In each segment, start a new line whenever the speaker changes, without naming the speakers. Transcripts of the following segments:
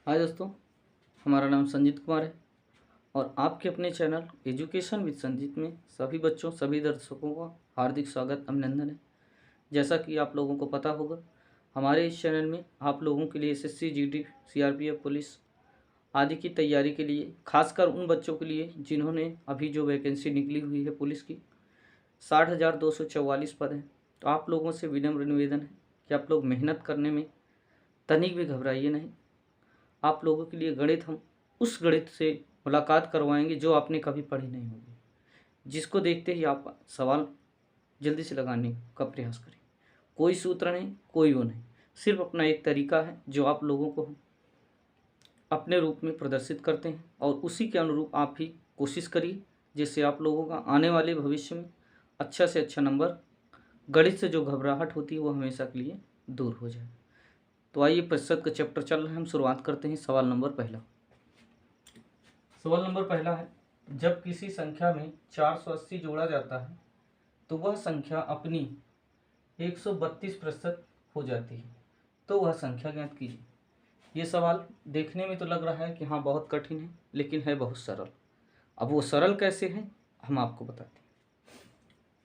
हाय दोस्तों, हमारा नाम संजीत कुमार है और आपके अपने चैनल एजुकेशन विद संजीत में सभी बच्चों सभी दर्शकों का हार्दिक स्वागत अभिनंदन है। जैसा कि आप लोगों को पता होगा, हमारे इस चैनल में आप लोगों के लिए एसएससी, जीडी, सीआरपीएफ, पुलिस आदि की तैयारी के लिए, खासकर उन बच्चों के लिए जिन्होंने अभी जो वैकेंसी निकली हुई है पुलिस की 60,244 पद हैं। तो आप लोगों से विनम्र निवेदन है कि आप लोग मेहनत करने में तनिक भी घबराइए नहीं। आप लोगों के लिए गणित हम उस गणित से मुलाकात करवाएंगे जो आपने कभी पढ़ी नहीं होगी, जिसको देखते ही आप सवाल जल्दी से लगाने का प्रयास करें। कोई सूत्र नहीं, कोई वो नहीं, सिर्फ अपना एक तरीका है जो आप लोगों को हम अपने रूप में प्रदर्शित करते हैं और उसी के अनुरूप आप भी कोशिश करिए, जिससे आप लोगों का आने वाले भविष्य में अच्छा से अच्छा नंबर, गणित से जो घबराहट होती है वो हमेशा के लिए दूर हो जाए। तो आइए, प्रतिशत का चैप्टर चल रहा है, हम शुरुआत करते हैं। सवाल नंबर पहला है, जब किसी संख्या में 480 जोड़ा जाता है तो वह संख्या अपनी 132% हो जाती है, तो वह संख्या ज्ञात कीजिए। ये सवाल देखने में तो लग रहा है कि हाँ बहुत कठिन है, लेकिन है बहुत सरल। अब वो सरल कैसे है हम आपको बताते हैं।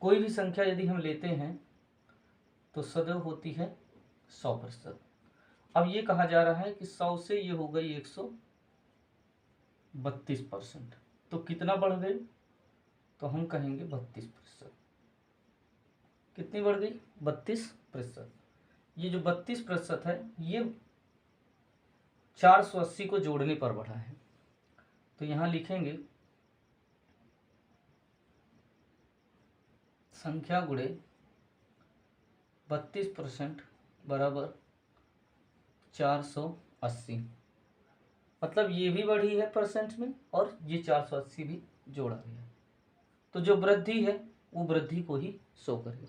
कोई भी संख्या यदि हम लेते हैं तो सदैव होती है 100%। अब ये कहा जा रहा है कि 100 से ये हो गई 132%, तो कितना बढ़ गई, तो हम कहेंगे 32%। कितनी बढ़ गई? 32%। ये जो 32% है ये 480 को जोड़ने पर बढ़ा है, तो यहां लिखेंगे संख्या गुणे 32% बराबर 480। मतलब ये भी बढ़ी है परसेंट में और ये 480 भी जोड़ा गया, तो जो वृद्धि है वो वृद्धि को ही शो करेगा।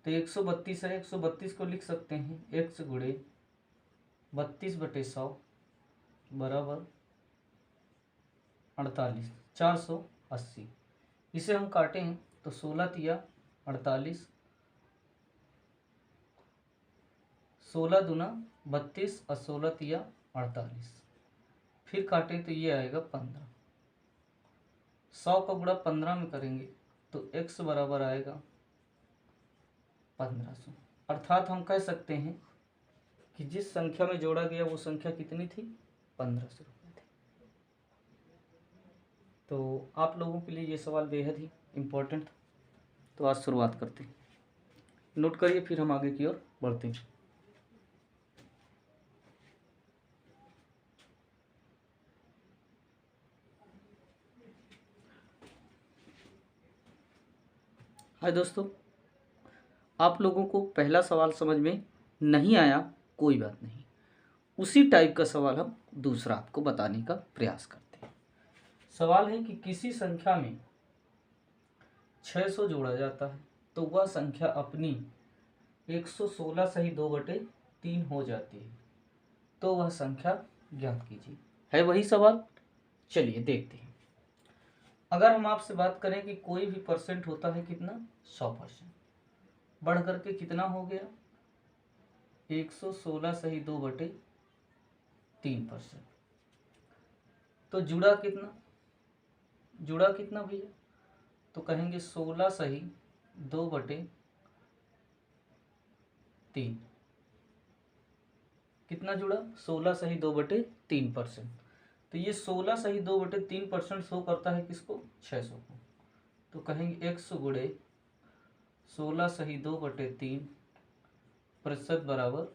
तो 132 है, 132 को लिख सकते हैं x गुणे 32/100 बराबर 48, 480। इसे हम काटें तो 16 तिया 48, 16 दूना 32 और 16 तिया 48। फिर काटें तो ये आएगा 15। 100 का गुणा 15 में करेंगे तो x बराबर आएगा 1500। अर्थात हम कह सकते हैं कि जिस संख्या में जोड़ा गया वो संख्या कितनी थी? 1500 रुपये थी। तो आप लोगों के लिए ये सवाल बेहद ही इम्पोर्टेंट था। तो आज शुरुआत करते हैं, नोट करिए, फिर हम आगे की ओर बढ़ते हैं। हाय दोस्तों, आप लोगों को पहला सवाल समझ में नहीं आया, कोई बात नहीं, उसी टाइप का सवाल हम दूसरा आपको बताने का प्रयास करते हैं। सवाल है कि किसी संख्या में 600 जोड़ा जाता है तो वह संख्या अपनी 116 सही 2/3 हो जाती है, तो वह संख्या ज्ञात कीजिए। है वही सवाल, चलिए देखते हैं। अगर हम आपसे बात करें कि कोई भी परसेंट होता है कितना? 100%। बढ़ करके कितना हो गया? 116 सही 2/3%। तो जुड़ा कितना भैया? तो कहेंगे 16 सही 2/3। कितना जुड़ा? 16 सही 2/3%। तो ये 16 सही 2/3% शो करता है किसको? 600 को। तो कहेंगे x गुणे 16 सही 2/3% बराबर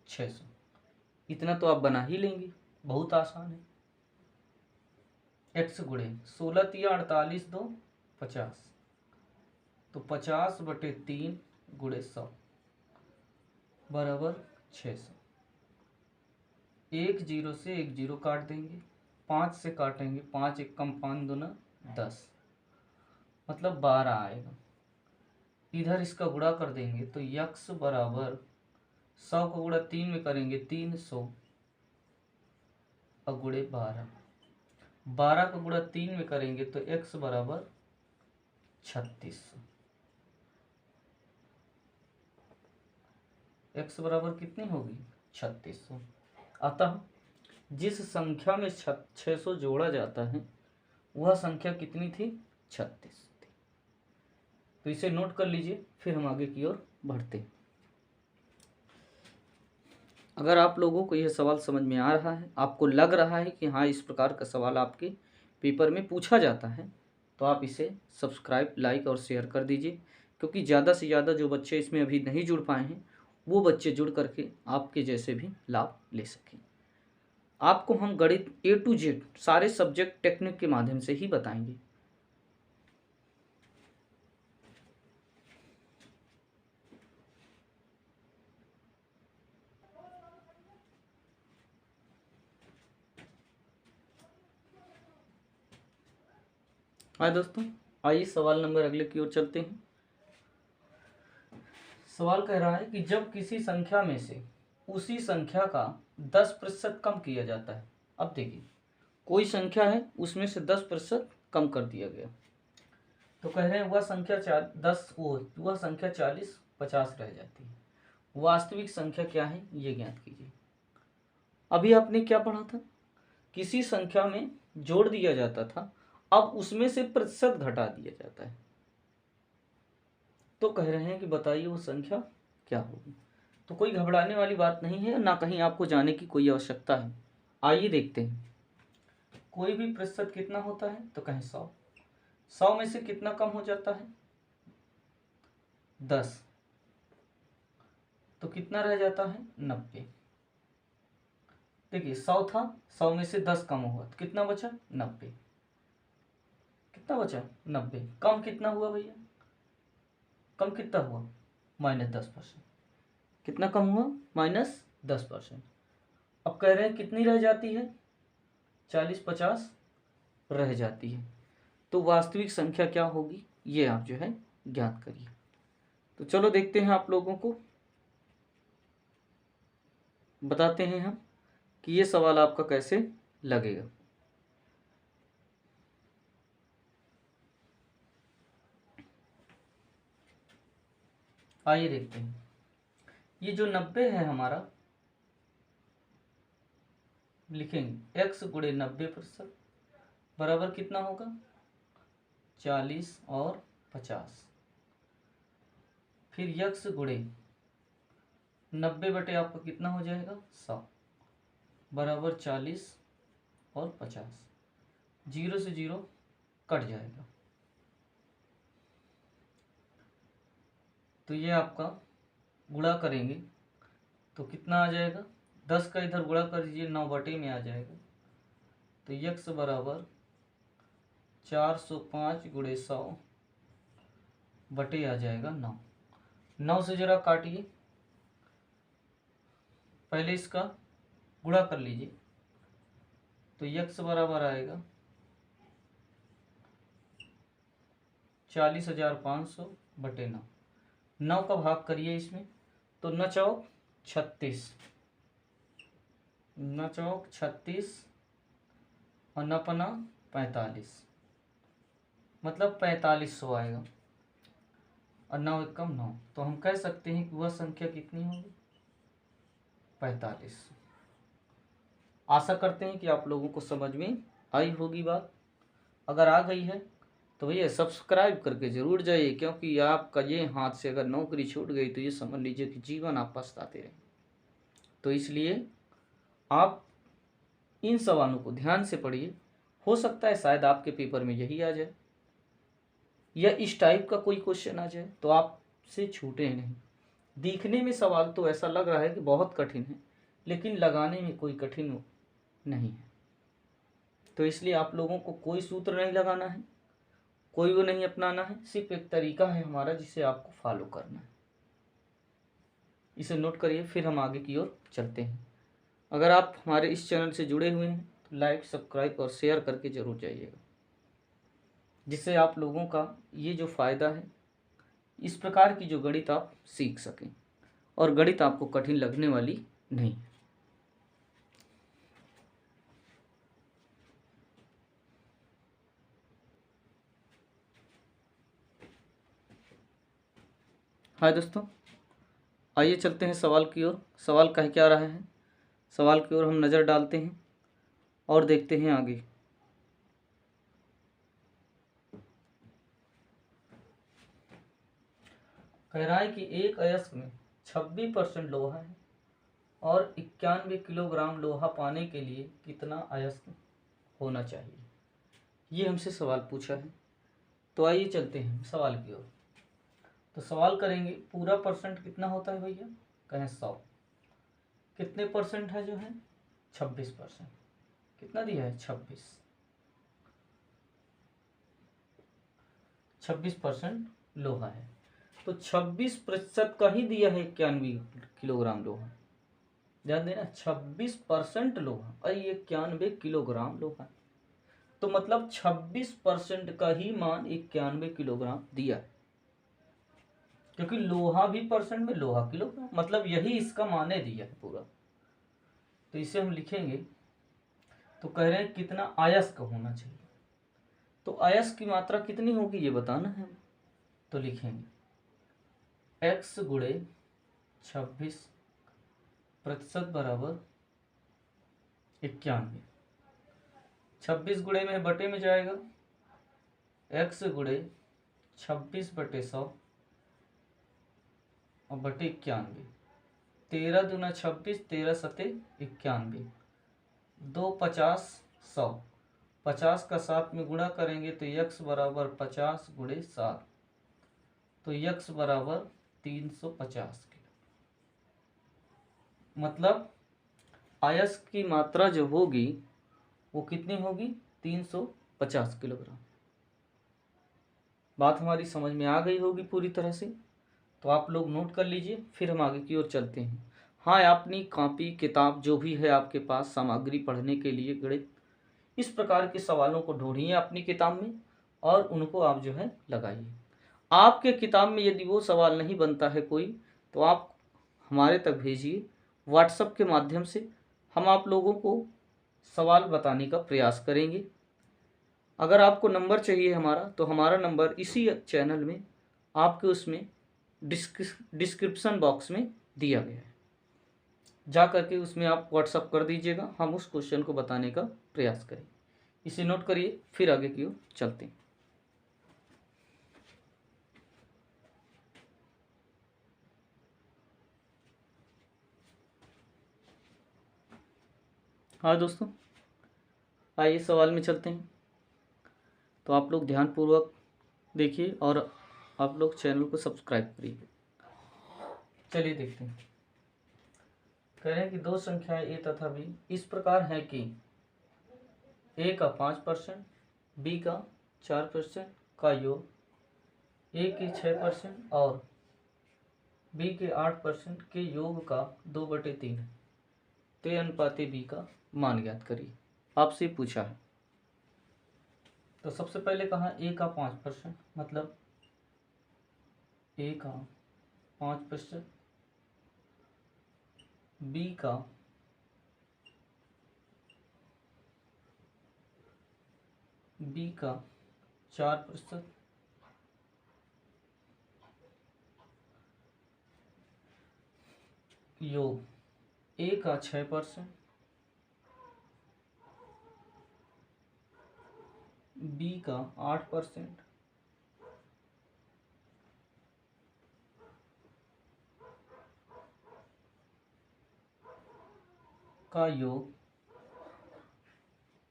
600। इतना तो आप बना ही लेंगे, बहुत आसान है। x गुणे 16 तिया 48 2 50, तो 50/3 गुणे 100 बराबर 600। एक जीरो से एक जीरो काट देंगे, 5 से काटेंगे, 5 एक कम 5 दूना 10, मतलब 12 आएगा। इधर इसका गुणा कर देंगे तो यक्स बराबर 100 का गुणा 3 में करेंगे 300 और गुणे 12। 12 का गुणा 3 में करेंगे तो x बराबर 3600। x बराबर कितनी होगी? 3600। अतः जिस संख्या में 600 जोड़ा जाता है वह संख्या कितनी थी? 36 थी। तो इसे नोट कर लीजिए, फिर हम आगे की ओर बढ़ते हैं। अगर आप लोगों को यह सवाल समझ में आ रहा है, आपको लग रहा है कि हाँ इस प्रकार का सवाल आपके पेपर में पूछा जाता है, तो आप इसे सब्सक्राइब, लाइक और शेयर कर दीजिए, क्योंकि ज़्यादा से ज़्यादा जो बच्चे इसमें अभी नहीं जुड़ पाए हैं वो बच्चे जुड़ करके आपके जैसे भी लाभ ले सकें। आपको हम गणित A to Z सारे सब्जेक्ट टेक्निक के माध्यम से ही बताएंगे। हाँ दोस्तों, आइए सवाल नंबर अगले की ओर चलते हैं। सवाल कह रहा है कि जब किसी संख्या में से उसी संख्या का 10% कम किया जाता है। अब देखिए, कोई संख्या है, उसमें से 10% कम कर दिया गया, तो कह रहे हैं वह संख्या 40 50 रह जाती है। वास्तविक संख्या क्या है ये ज्ञात कीजिए। अभी आपने क्या पढ़ा था? किसी संख्या में जोड़ दिया जाता था, अब उसमें से प्रतिशत घटा दिया जाता है। तो कह रहे हैं कि बताइए वो संख्या क्या होगी। तो कोई घबराने वाली बात नहीं है, ना कहीं आपको जाने की कोई आवश्यकता है। आइए देखते हैं। कोई भी प्रतिशत कितना होता है? तो कहें 100। 100 में से कितना कम हो जाता है? 10। तो कितना रह जाता है? 90। देखिए 100 था, 100 में से 10 कम हुआ तो कितना बचा? 90। कितना बचा? 90। कम कितना हुआ भैया? कम कितना हुआ? -10%। कितना कम हुआ? -10%। अब कह रहे हैं कितनी रह जाती है? 40-50 रह जाती है। तो वास्तविक संख्या क्या होगी ये आप जो है ज्ञात करिए। तो चलो देखते हैं, आप लोगों को बताते हैं हम कि ये सवाल आपका कैसे लगेगा। आइए देखते हैं। ये जो 90 है हमारा, लिखेंगे x गुणे 90% बराबर कितना होगा? 40 और 50। फिर x गुणे 90 बटे आपका कितना हो जाएगा? 100 बराबर 40 और 50। 0 से 0 कट जाएगा, तो ये आपका गुणा करेंगे तो कितना आ जाएगा? 10 का इधर गुणा कर दीजिए, 9 बटे में आ जाएगा। तो x बराबर 405 गुणे 100 बटे आ जाएगा 9। 9 से जरा काटिए, पहले इसका गुणा कर लीजिए। तो x बराबर आएगा 40,500 बटे 9। 9 का भाग करिए इसमें, तो 9 चौक 36, 9 चौक 36 और 9 पना 45, मतलब 4500 आएगा। और 9 एकम 9, तो हम कह सकते हैं कि वह संख्या कितनी होगी? 45। आशा करते हैं कि आप लोगों को समझ में आई होगी बात। अगर आ गई है तो भैया सब्सक्राइब करके ज़रूर जाइए, क्योंकि आपका ये हाथ से अगर नौकरी छूट गई तो ये समझ लीजिए कि जीवन आप पछताते रहें। तो इसलिए आप इन सवालों को ध्यान से पढ़िए। हो सकता है शायद आपके पेपर में यही आ जाए या इस टाइप का कोई क्वेश्चन आ जाए, तो आपसे छूटे नहीं। दिखने में सवाल तो ऐसा लग रहा है कि बहुत कठिन है, लेकिन लगाने में कोई कठिन नहीं है। तो इसलिए आप लोगों को कोई सूत्र नहीं लगाना है, कोई वो नहीं अपनाना है, सिर्फ एक तरीका है हमारा जिसे आपको फॉलो करना है। इसे नोट करिए, फिर हम आगे की ओर चलते हैं। अगर आप हमारे इस चैनल से जुड़े हुए हैं तो लाइक, सब्सक्राइब और शेयर करके ज़रूर जाइएगा, जिससे आप लोगों का ये जो फ़ायदा है, इस प्रकार की जो गणित आप सीख सकें और गणित आपको कठिन लगने वाली नहीं। हाय दोस्तों, आइए चलते हैं सवाल की ओर। सवाल कह क्या रहा है, सवाल की ओर हम नज़र डालते हैं। और देखते हैं आगे। कह रहा है कि एक अयस्क में 26% लोहा है और 91 किलोग्राम लोहा पाने के लिए कितना अयस्क होना चाहिए। ये हमसे सवाल पूछा है। तो आइए चलते हैं सवाल की ओर। तो सवाल करेंगे, पूरा परसेंट कितना होता है भैया? कहें 100। कितने परसेंट है जो है? 26%। कितना दिया है? 26% लोहा है। तो 26% का ही दिया है 91 किलोग्राम लोहा। ध्यान देना, 26% लोहा और 91 किलोग्राम लोहा। तो मतलब 26% का ही मान 91 किलोग्राम दिया है, क्योंकि लोहा भी परसेंट में, लोहा किलोग्राम, मतलब यही इसका माने दिया है पूरा। तो इसे हम लिखेंगे। तो कह रहे हैं कितना अयस्क होना चाहिए। तो अयस्क की मात्रा कितनी होगी ये बताना है। तो लिखेंगे x गुणे 26% बराबर 91। 26 गुणे में बटे में जाएगा, x गुणे 26/100 और बटे 91। 13 दूना 26, 13 सते 91, 2 50 100। 50 का 7 में गुणा करेंगे तो x बराबर 50 गुणे 7, तो x बराबर 350 किलो। मतलब अयस्क की मात्रा जो होगी वो कितनी होगी? 350 किलोग्राम। बात हमारी समझ में आ गई होगी पूरी तरह से। तो आप लोग नोट कर लीजिए, फिर हम आगे की ओर चलते हैं। हाँ, अपनी कॉपी किताब जो भी है आपके पास सामग्री पढ़ने के लिए गणित, इस प्रकार के सवालों को ढूंढिए अपनी किताब में और उनको आप जो है लगाइए। आपके किताब में यदि वो सवाल नहीं बनता है कोई, तो आप हमारे तक भेजिए व्हाट्सएप के माध्यम से। हम आप लोगों को सवाल बताने का प्रयास करेंगे। अगर आपको नंबर चाहिए हमारा, तो हमारा नंबर इसी चैनल में आपके उसमें डिस्क्रिप्शन बॉक्स में दिया गया है। जा करके उसमें आप व्हाट्सअप कर दीजिएगा, हम उस क्वेश्चन को बताने का प्रयास करें। इसे नोट करिए, फिर आगे की ओर चलते हैं। हाँ दोस्तों, आइए सवाल में चलते हैं। तो आप लोग ध्यानपूर्वक देखिए और आप लोग चैनल को सब्सक्राइब करिए। चलिए देखते हैं। कह रहे हैं कि दो संख्याएं ए तथा बी इस प्रकार है कि ए का 5%, बी का 4% का योग ए के 6% और बी के 8% के योग का 2/3 है। ते अनुपाते बी का मान ज्ञात करिए। आपसे पूछा है। तो सबसे पहले कहा ए का 5%, मतलब ए का 5%, बी का 4%, योग ए का 6%, बी का 8%, का योग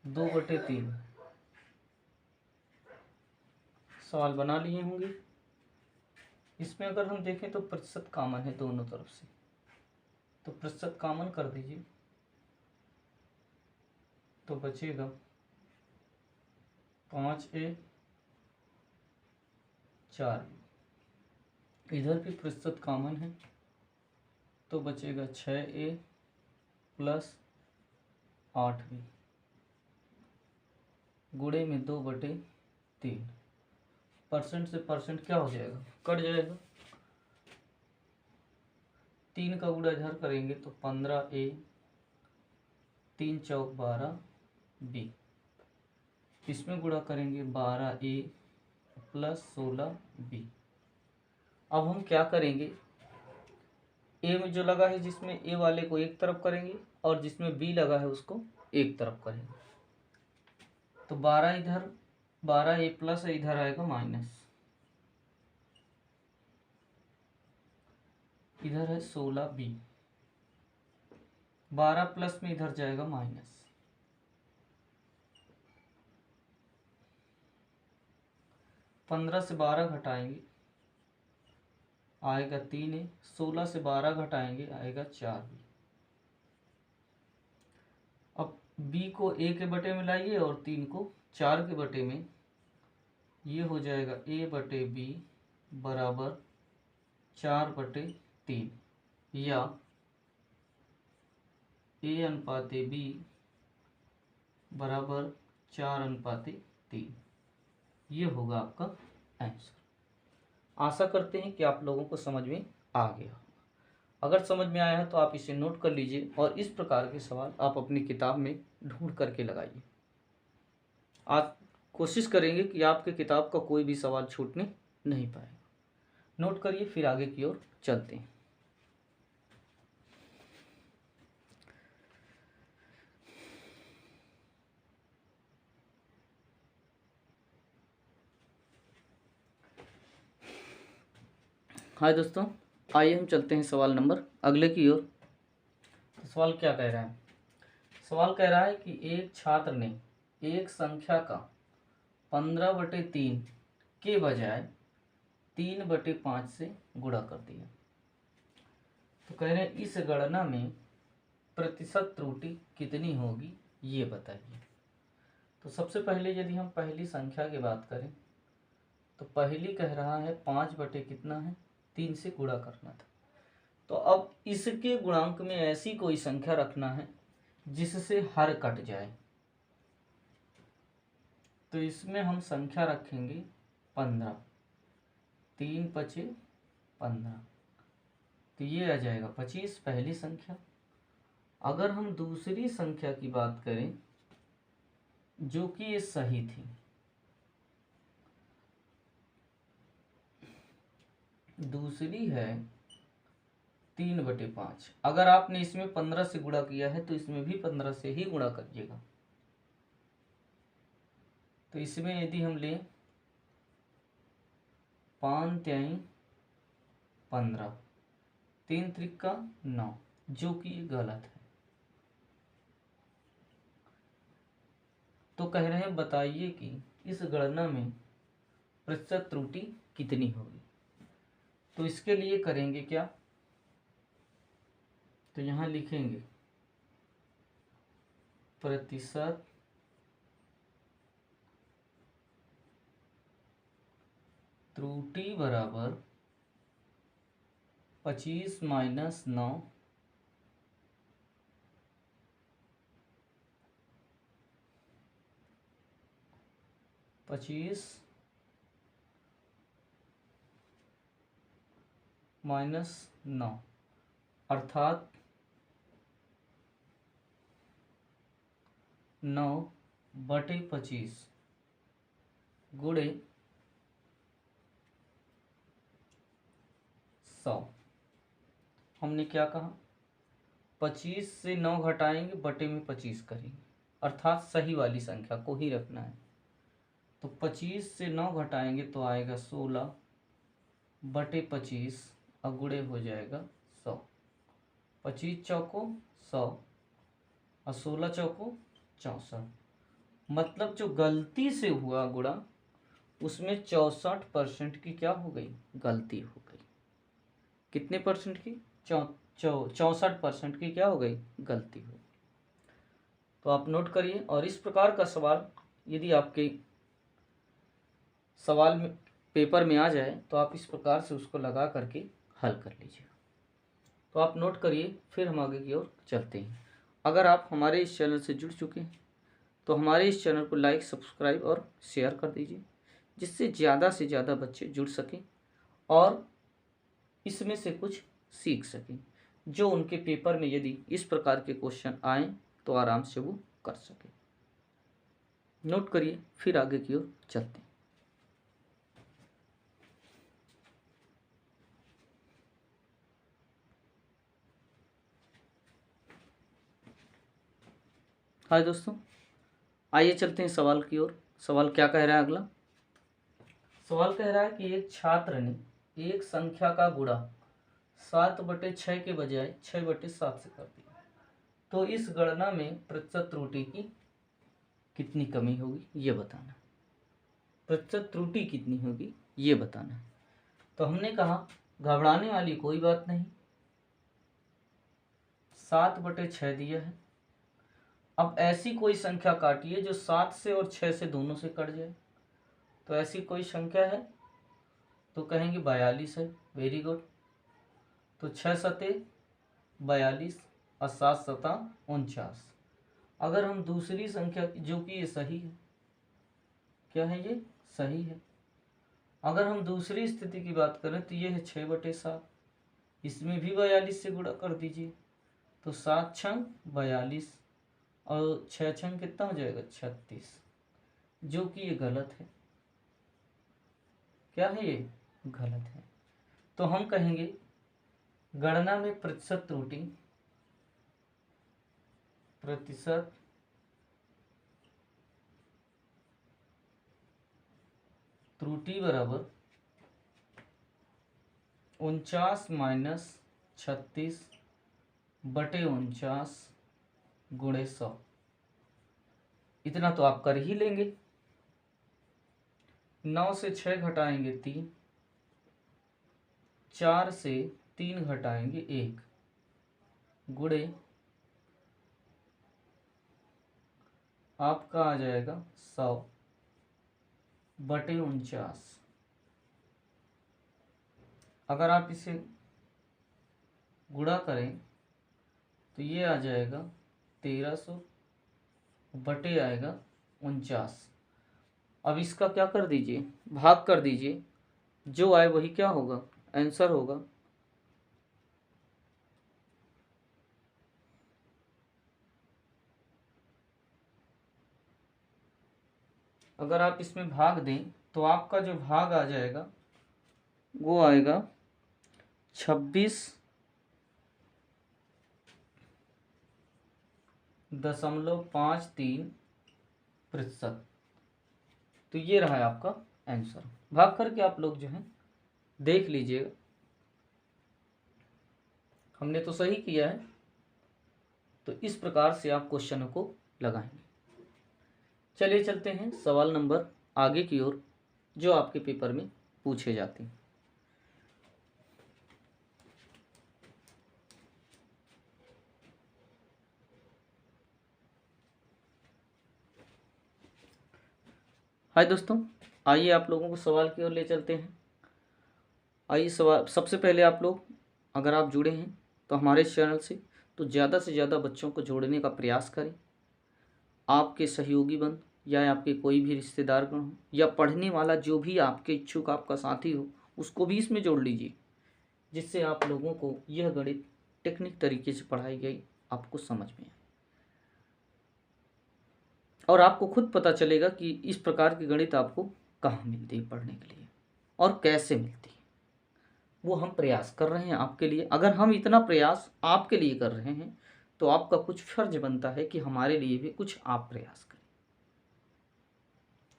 2/3। सवाल बना लिए होंगे। इसमें अगर हम देखें तो प्रतिशत कॉमन है दोनों तरफ से, तो प्रतिशत कॉमन कर दीजिए तो बचेगा 5A 4B। इधर भी प्रतिशत कॉमन है तो बचेगा 6A + 8B गुणे में 2/3। परसेंट से परसेंट क्या हो जाएगा? कट जाएगा। 3 का गुणा इधर करेंगे तो 15A, 3 चौक 12B। इसमें गुणा करेंगे 12A + 16B। अब हम क्या करेंगे, ए में जो लगा है जिसमें ए वाले को एक तरफ करेंगे और जिसमें बी लगा है उसको एक तरफ करेंगे। तो 12 इधर, 12 ए प्लस इधर आएगा माइनस, इधर है 16 बी, 12 प्लस में इधर जाएगा माइनस, 15 से 12 घटाएंगे आएगा 3 ए, 16 से 12 घटाएंगे आएगा 4 बी। अब बी को ए के बटे में लाइए और 3 को 4 के बटे में, ये हो जाएगा ए बटे बी बराबर 4/3, या ए अनुपाते बी बराबर 4/3। ये होगा आपका आंसर। आशा करते हैं कि आप लोगों को समझ में आ गया। अगर समझ में आया है तो आप इसे नोट कर लीजिए और इस प्रकार के सवाल आप अपनी किताब में ढूंढ करके लगाइए। आप कोशिश करेंगे कि आपके किताब का कोई भी सवाल छूटने नहीं पाएगा। नोट करिए, फिर आगे की ओर चलते हैं। हाय दोस्तों, आइए हम चलते हैं सवाल नंबर अगले की ओर। तो सवाल क्या कह रहा है? सवाल कह रहा है कि एक छात्र ने एक संख्या का 15/3 के बजाय 3/5 से गुणा कर दिया। तो कह रहे हैं इस गणना में प्रतिशत त्रुटि कितनी होगी, ये बताइए। तो सबसे पहले यदि हम पहली संख्या की बात करें तो पहली कह रहा है 5 बटे कितना है, 3 से गुणा करना था। तो अब इसके गुणांक में ऐसी कोई संख्या रखना है जिससे हर कट जाए। तो इसमें हम संख्या रखेंगे 15, 3 पचे 15, तो ये आ जाएगा 25 पहली संख्या। अगर हम दूसरी संख्या की बात करें जो कि ये सही थी, दूसरी है 3/5। अगर आपने इसमें 15 से गुणा किया है तो इसमें भी 15 से ही गुणा करिएगा। तो इसमें यदि हम लें 5 तिहाई 15, 3 त्रिका 9, जो कि ये गलत है। तो कह रहे हैं बताइए कि इस गणना में प्रतिशत त्रुटि कितनी होगी। तो इसके लिए करेंगे क्या, तो यहां लिखेंगे प्रतिशत त्रुटि बराबर 25 - 9, 25 - 9 अर्थात 9/25 गुणे 100। हमने क्या कहा, 25 से 9 घटाएंगे बटे में 25 करेंगे, अर्थात सही वाली संख्या को ही रखना है। तो 25 से 9 घटाएंगे तो आएगा 16/25 और गुणे हो जाएगा 100। 25 चौको 100 और 16 चौको 64। मतलब जो गलती से हुआ गुणा उसमें 64% की क्या हो गई, गलती हो गई। कितने परसेंट की, 64% की क्या हो गई, गलती हो गई। तो आप नोट करिए। और इस प्रकार का सवाल यदि आपके सवाल में पेपर में आ जाए तो आप इस प्रकार से उसको लगा करके हल कर लीजिए। तो आप नोट करिए, फिर हम आगे की ओर चलते हैं। अगर आप हमारे इस चैनल से जुड़ चुके हैं तो हमारे इस चैनल को लाइक, सब्सक्राइब और शेयर कर दीजिए, जिससे ज़्यादा से ज़्यादा बच्चे जुड़ सकें और इसमें से कुछ सीख सकें, जो उनके पेपर में यदि इस प्रकार के क्वेश्चन आएँ तो आराम से वो कर सकें। नोट करिए, फिर आगे की ओर चलते हैं। हाय दोस्तों, आइए चलते हैं सवाल की ओर। सवाल क्या कह रहा है अगला? सवाल कह रहा है कि एक छात्र ने एक संख्या का गुणा 7/6 के बजाय 6/7 से कर दिया, तो इस गणना में प्रतिशत त्रुटि की कितनी कमी होगी ये बताना। प्रतिशत त्रुटि कितनी होगी ये बताना। तो हमने कहा घबराने वाली कोई बात नहीं, 7/6 दिया है। अब ऐसी कोई संख्या काटिए जो 7 से और 6 से दोनों से कट जाए। तो ऐसी कोई संख्या है तो कहेंगे 42 है। Very good. तो 6 सते 42 और 7 सता 49। अगर हम दूसरी संख्या, जो कि ये सही है, क्या है ये? सही है। अगर हम दूसरी स्थिति की बात करें तो ये है 6/7, इसमें भी 42 से गुणा कर दीजिए। तो 7 छंग 42 और 6 छंग कितना हो जाएगा? 36, जो कि ये गलत है। क्या है ये? गलत है। तो हम कहेंगे गणना में प्रतिशत त्रुटि बराबर 49 - 36/49 गुणे 100। इतना तो आप कर ही लेंगे। 9 से 6 घटाएंगे 3, 4 से 3 घटाएंगे 1, गुणे आपका आ जाएगा 100/49। अगर आप इसे गुणा करें तो ये आ जाएगा 1300 बटे आएगा 49। अब इसका क्या कर दीजिए? भाग कर दीजिए। जो आए वही क्या होगा? आंसर होगा। अगर आप इसमें भाग दें तो आपका जो भाग आ जाएगा वो आएगा 26.53%। तो ये रहा है आपका आंसर। भाग करके आप लोग जो है देख लीजिएगा। हमने तो सही किया है। तो इस प्रकार से आप क्वेश्चनों को लगाएंगे। चलिए चलते हैं सवाल नंबर आगे की ओर, जो आपके पेपर में पूछे जाते हैं। हाय दोस्तों, आइए आप लोगों को सवाल की ओर ले चलते हैं। आइए सवाल, सबसे पहले आप लोग अगर आप जुड़े हैं तो हमारे चैनल से तो ज़्यादा से ज़्यादा बच्चों को जोड़ने का प्रयास करें। आपके सहयोगी बन या आपके कोई भी रिश्तेदार गण हो या पढ़ने वाला जो भी आपके इच्छुक आपका साथी हो, उसको भी इसमें जोड़ लीजिए, जिससे आप लोगों को यह गणित टेक्निक तरीके से पढ़ाई गई आपको समझ में आए और आपको खुद पता चलेगा कि इस प्रकार की गणित आपको कहाँ मिलती है पढ़ने के लिए और कैसे मिलती है। वो हम प्रयास कर रहे हैं आपके लिए। अगर हम इतना प्रयास आपके लिए कर रहे हैं तो आपका कुछ फर्ज बनता है कि हमारे लिए भी कुछ आप प्रयास करें।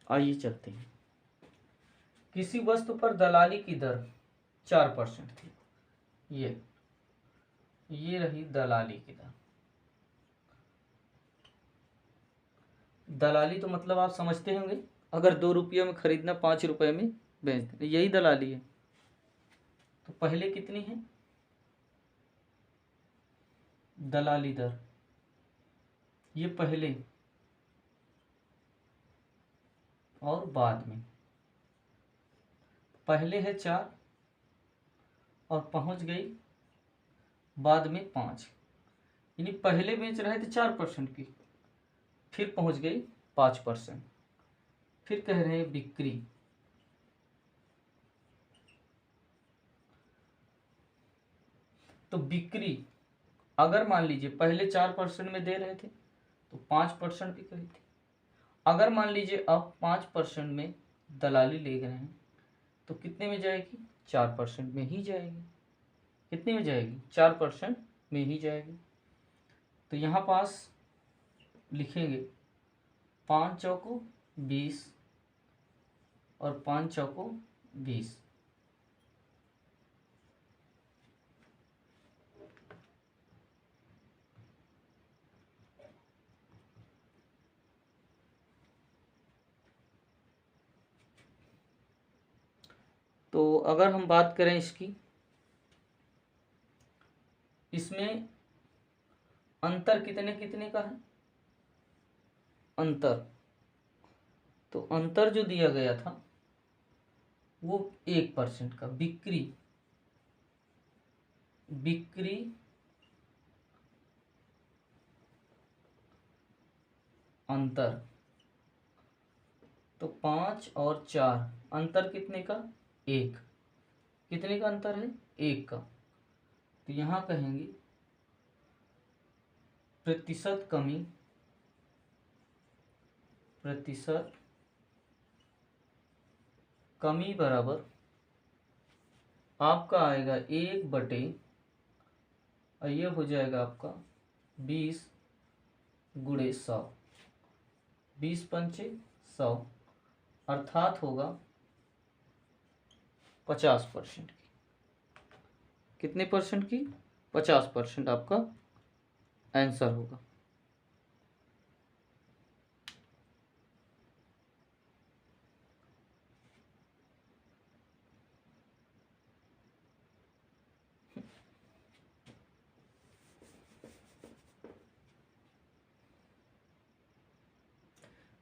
आइए चलते हैं। किसी वस्तु पर दलाली की दर 4% थी। ये रही दलाली की दर। दलाली तो मतलब आप समझते होंगे, अगर 2 रुपये में खरीदना 5 रुपये में बेच देना, यही दलाली है। तो पहले कितनी है दलाली दर? ये पहले और बाद में। पहले है 4 और पहुंच गई बाद में 5, यानी पहले बेच रहे थे 4% की, फिर पहुंच गई 5%। फिर कह रहे हैं बिक्री। तो बिक्री अगर मान लीजिए पहले 4% में दे रहे थे तो 5% की कही थी। अगर मान लीजिए अब 5% में दलाली ले गए हैं तो कितने में जाएगी? 4% में ही जाएगी। कितने में जाएगी? 4% में ही जाएगी। तो यहाँ पास लिखेंगे 5 चौको 20 और 5 चौको 20। तो अगर हम बात करें इसकी, इसमें अंतर कितने कितने का है, अंतर, तो अंतर जो दिया गया था वो 1% का। बिक्री अंतर, तो 5 और 4, अंतर कितने का, 1। कितने का अंतर है, 1 का। तो यहाँ कहेंगे प्रतिशत कमी बराबर आपका आएगा 1 बटे, और ये हो जाएगा आपका 20 गुणे 100, 20 पंचे 100, अर्थात होगा 50% की। कितने परसेंट की, 50% आपका आंसर होगा।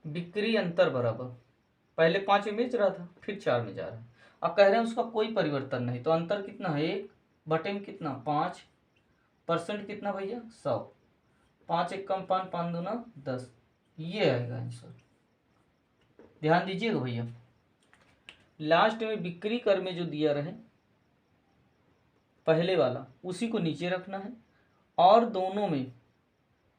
बिक्री अंतर बराबर, पहले 5 में बेच रहा था, फिर 4 में जा रहा है, अब कह रहे हैं उसका कोई परिवर्तन नहीं, तो अंतर कितना है, 1 बटे में कितना, 5%, कितना भैया 100, 5 एक कम 5, 5 दूना 10, ये आएगा आंसर। ध्यान दीजिएगा भैया, लास्ट में बिक्री कर में जो दिया रहे पहले वाला उसी को नीचे रखना है, और दोनों में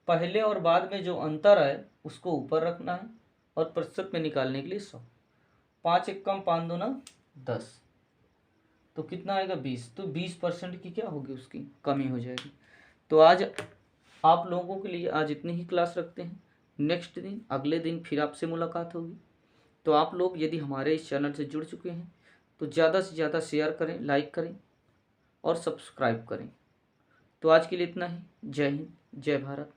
पहले और बाद में जो अंतर आए उसको ऊपर रखना है, और प्रतिशत में निकालने के लिए 100, 5 एक कम 5 दूना 10, तो कितना आएगा 20, तो 20% की क्या होगी, उसकी कमी हो जाएगी। तो आज आप लोगों के लिए आज इतनी ही क्लास रखते हैं, नेक्स्ट दिन अगले दिन फिर आपसे मुलाकात होगी। तो आप लोग यदि हमारे इस चैनल से जुड़ चुके हैं तो ज़्यादा से ज़्यादा शेयर करें, लाइक करें और सब्सक्राइब करें। तो आज के लिए इतना ही। जय हिंद, जय भारत।